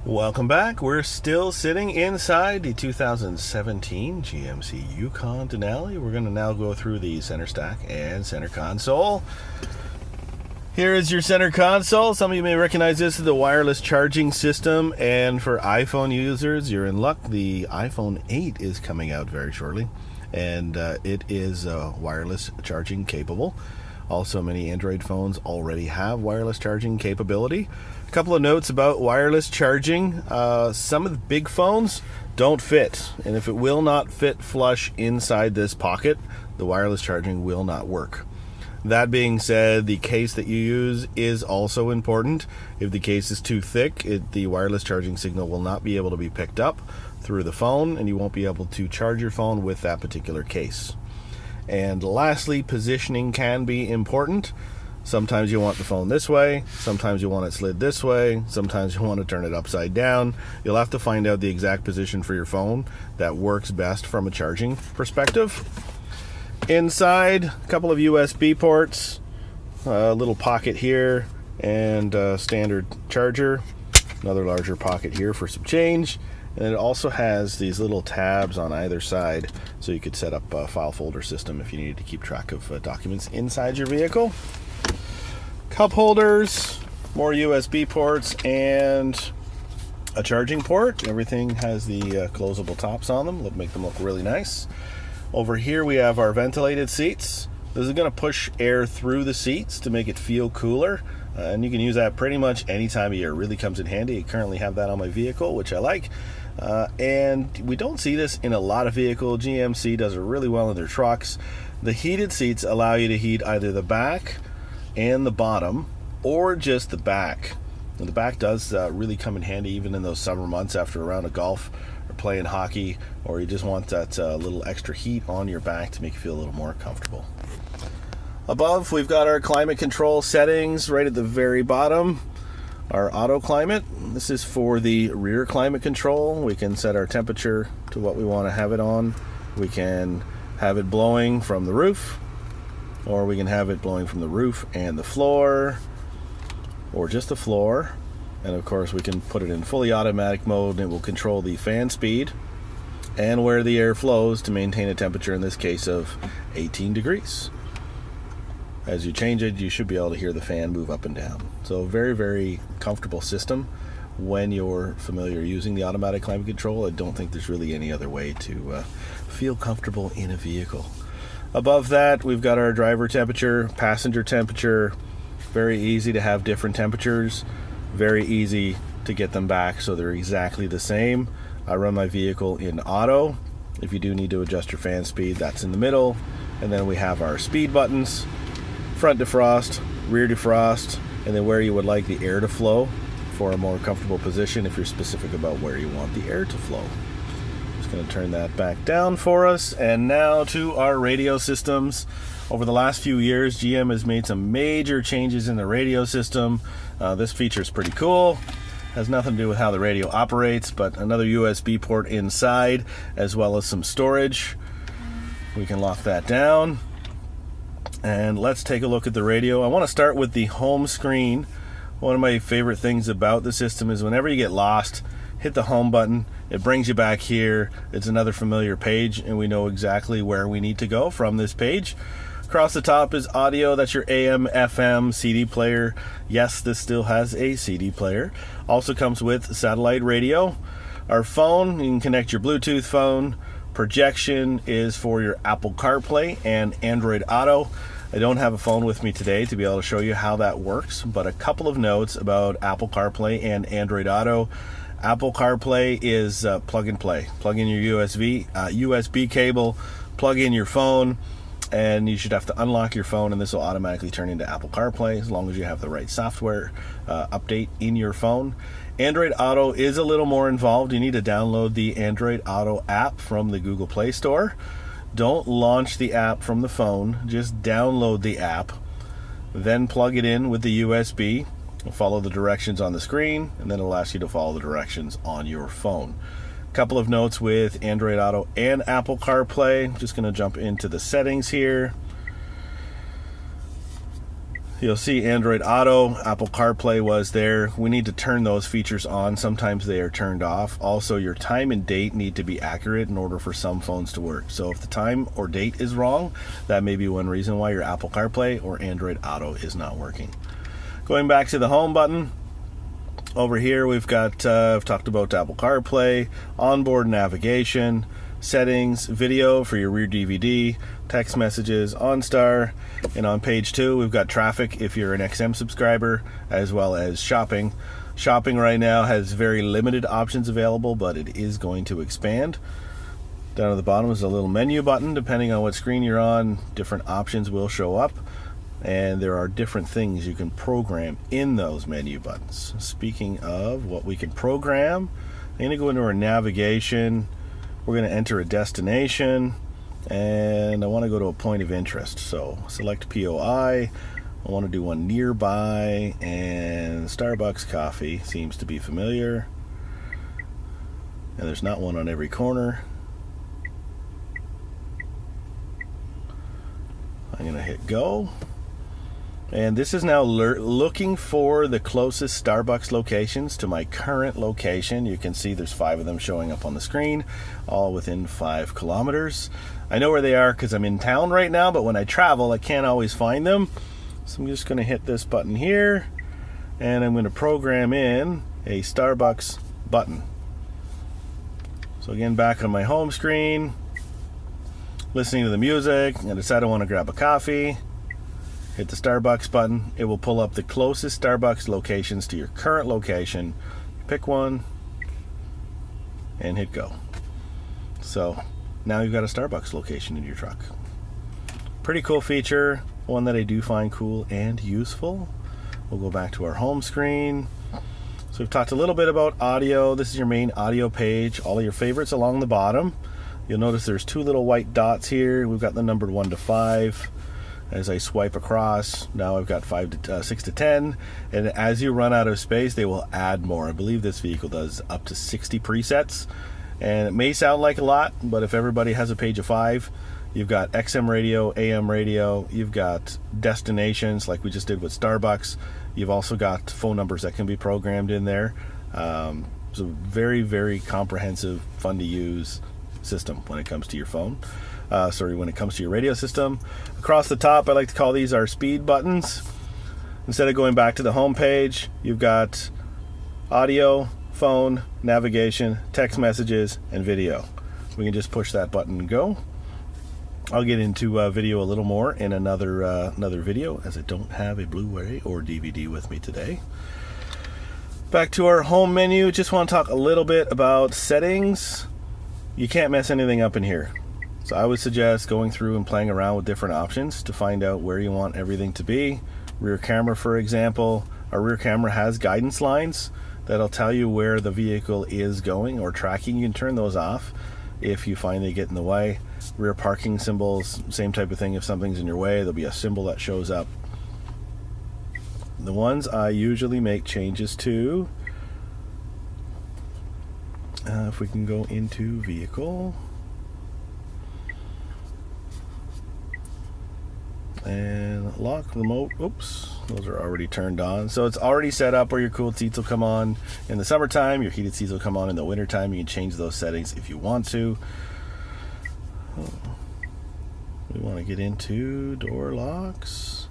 Welcome back. We're still sitting inside the 2017 GMC Yukon Denali. We're going to now go through the center stack and center console. Here is your center console. Some of you may recognize this as the wireless charging system, and for iPhone users, you're in luck. The iPhone 8 is coming out very shortly, and it is wireless charging capable. Also, many Android phones already have wireless charging capability. A couple of notes about wireless charging. Some of the big phones don't fit, and if it will not fit flush inside this pocket, the wireless charging will not work. That being said, the case that you use is also important. If the case is too thick, the wireless charging signal will not be able to be picked up through the phone, and you won't be able to charge your phone with that particular case. And lastly, positioning can be important. Sometimes you want the phone this way, sometimes you want it slid this way, sometimes you want to turn it upside down. You'll have to find out the exact position for your phone that works best from a charging perspective. Inside, a couple of USB ports, a little pocket here, and a standard charger. Another larger pocket here for some change. And it also has these little tabs on either side, so you could set up a file folder system if you needed to keep track of documents inside your vehicle. Cup holders, more USB ports, and a charging port. Everything has the closable tops on them. Make them look really nice. Over here we have our ventilated seats. This is going to push air through the seats to make it feel cooler. And you can use that pretty much any time of year. It really comes in handy. I currently have that on my vehicle, which I like. And we don't see this in a lot of vehicles. GMC does it really well in their trucks. The heated seats allow you to heat either the back and the bottom, or just the back. And the back does really come in handy even in those summer months after a round of golf or playing hockey, or you just want that little extra heat on your back to make you feel a little more comfortable. Above, we've got our climate control settings right at the very bottom. Our auto climate, this is for the rear climate control. We can set our temperature to what we want to have it on. We can have it blowing from the roof, or we can have it blowing from the roof and the floor, or just the floor. And of course we can put it in fully automatic mode, and it will control the fan speed and where the air flows to maintain a temperature, in this case, of 18 degrees. As you change it, you should be able to hear the fan move up and down. So very, very comfortable system when you're familiar using the automatic climate control. I don't think there's really any other way to feel comfortable in a vehicle. Above that, we've got our driver temperature, passenger temperature. Very easy to have different temperatures. Very easy to get them back so they're exactly the same. I run my vehicle in auto. If you do need to adjust your fan speed, that's in the middle. And then we have our speed buttons. Front defrost, rear defrost, and then where you would like the air to flow for a more comfortable position if you're specific about where you want the air to flow. Just going to turn that back down for us. And now to our radio systems. Over the last few years, GM has made some major changes in the radio system. This feature is pretty cool. Has nothing to do with how the radio operates, but another USB port inside, as well as some storage. We can lock that down. And let's take a look at the radio. I want to start with the home screen. One of my favorite things about the system is whenever you get lost, hit the home button. It brings you back here. It's another familiar page, and we know exactly where we need to go from this page. Across the top is audio. That's your AM, FM, CD player. Yes, this still has a CD player. Also comes with satellite radio. Our phone, you can connect your Bluetooth phone. Projection is for your Apple CarPlay and Android Auto. I don't have a phone with me today to be able to show you how that works, but a couple of notes about Apple CarPlay and Android Auto. Apple CarPlay is plug and play. Plug in your USB cable, plug in your phone, and you should have to unlock your phone, and this will automatically turn into Apple CarPlay as long as you have the right software update in your phone. Android Auto is a little more involved. You need to download the Android Auto app from the Google Play Store. Don't launch the app from the phone. Just download the app. Then plug it in with the USB. Follow the directions on the screen, and then it'll ask you to follow the directions on your phone. A couple of notes with Android Auto and Apple CarPlay. Just going to jump into the settings here. You'll see Android Auto, Apple CarPlay was there. We need to turn those features on. Sometimes they are turned off. Also, your time and date need to be accurate in order for some phones to work. So if the time or date is wrong, that may be one reason why your Apple CarPlay or Android Auto is not working. Going back to the home button, over here we've got, I've talked about Apple CarPlay, onboard navigation, settings, video for your rear DVD, text messages, OnStar, and on page 2 we've got traffic if you're an XM subscriber, as well as shopping. Shopping right now has very limited options available, but it is going to expand. Down at the bottom is a little menu button. Depending on what screen you're on, different options will show up, and there are different things you can program in those menu buttons. Speaking of what we can program, I'm going to go into our navigation. We're going to enter a destination, and I want to go to a point of interest. So select POI. I want to do one nearby, and Starbucks coffee seems to be familiar. And there's not one on every corner. I'm going to hit go. And this is now looking for the closest Starbucks locations to my current location. You can see there's 5 of them showing up on the screen, all within 5 kilometers. I know where they are because I'm in town right now, but when I travel, I can't always find them. So I'm just going to hit this button here, and I'm going to program in a Starbucks button. So again, back on my home screen, listening to the music, and I decide I want to grab a coffee. Hit the Starbucks button. It will pull up the closest Starbucks locations to your current location. Pick one and hit go. So now you've got a Starbucks location in your truck. Pretty cool feature, one that I do find cool and useful. We'll go back to our home screen. So we've talked a little bit about audio. This is your main audio page. All of your favorites along the bottom. You'll notice there's 2 little white dots here. We've got the numbered 1 to 5. As I swipe across, now I've got 6 to 10, and as you run out of space, they will add more. I believe this vehicle does up to 60 presets, and it may sound like a lot, but if everybody has a page of 5, you've got XM radio, AM radio, you've got destinations like we just did with Starbucks, you've also got phone numbers that can be programmed in there. It's a very, very comprehensive, fun to use system when it comes to your phone. When it comes to your radio system. Across the top, I like to call these our speed buttons. Instead of going back to the home page, you've got audio, phone, navigation, text messages, and video. We can just push that button and go. I'll get into video a little more in another video, as I don't have a Blu-ray or DVD with me today. Back to our home menu. Just want to talk a little bit about settings. You can't mess anything up in here. So I would suggest going through and playing around with different options to find out where you want everything to be. Rear camera, for example. Our rear camera has guidance lines that'll tell you where the vehicle is going or tracking. You can turn those off if you find they get in the way. Rear parking symbols, same type of thing. If something's in your way, there'll be a symbol that shows up. The ones I usually make changes to, if we can go into vehicle, and lock remote. Oops, those are already turned on. So it's already set up where your cooled seats will come on in the summertime, your heated seats will come on in the wintertime. You can change those settings if you want to. We want to get into door locks.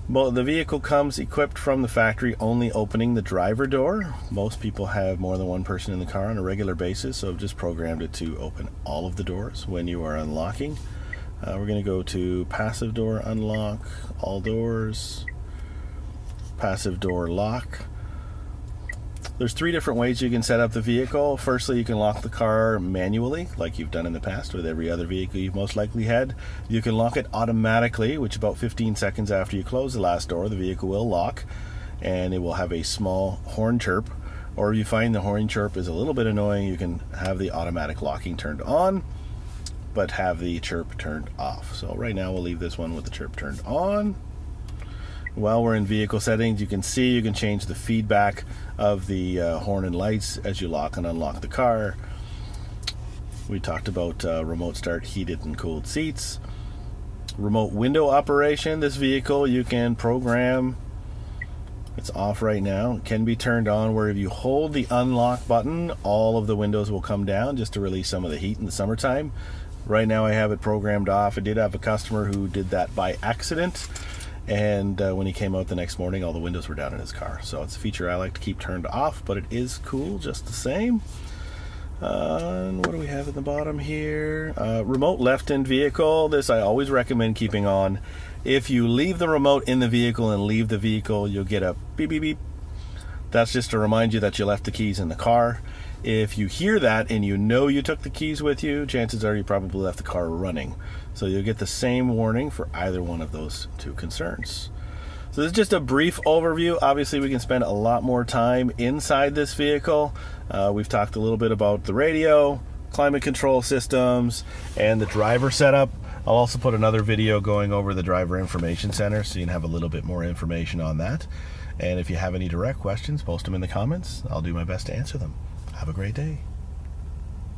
Well, the vehicle comes equipped from the factory only opening the driver door. Most people have more than one person in the car on a regular basis, so I've just programmed it to open all of the doors when you are unlocking. We're going to go to passive door unlock, all doors, passive door lock. There's 3 different ways you can set up the vehicle. Firstly, you can lock the car manually, like you've done in the past with every other vehicle you've most likely had. You can lock it automatically, which about 15 seconds after you close the last door, the vehicle will lock, and it will have a small horn chirp. Or if you find the horn chirp is a little bit annoying, you can have the automatic locking turned on, but have the chirp turned off. So right now we'll leave this one with the chirp turned on. While we're in vehicle settings, you can see you can change the feedback of the horn and lights as you lock and unlock the car. We talked about remote start heated and cooled seats. Remote window operation. This vehicle you can program. It's off right now. It can be turned on where if you hold the unlock button, all of the windows will come down just to release some of the heat in the summertime. Right now I have it programmed off. I did have a customer who did that by accident, and when he came out the next morning, all the windows were down in his car. So it's a feature I like to keep turned off, but it is cool just the same. And what do we have at the bottom here? Remote left-in vehicle. This I always recommend keeping on. If you leave the remote in the vehicle and leave the vehicle, you'll get a beep beep beep. That's just to remind you that you left the keys in the car. If you hear that and you know you took the keys with you, chances are you probably left the car running. So you'll get the same warning for either one of those two concerns. So this is just a brief overview. Obviously we can spend a lot more time inside this vehicle. We've talked a little bit about the radio, climate control systems, and the driver setup. I'll also put another video going over the driver information center so you can have a little bit more information on that. And if you have any direct questions, post them in the comments. I'll do my best to answer them. Have a great day.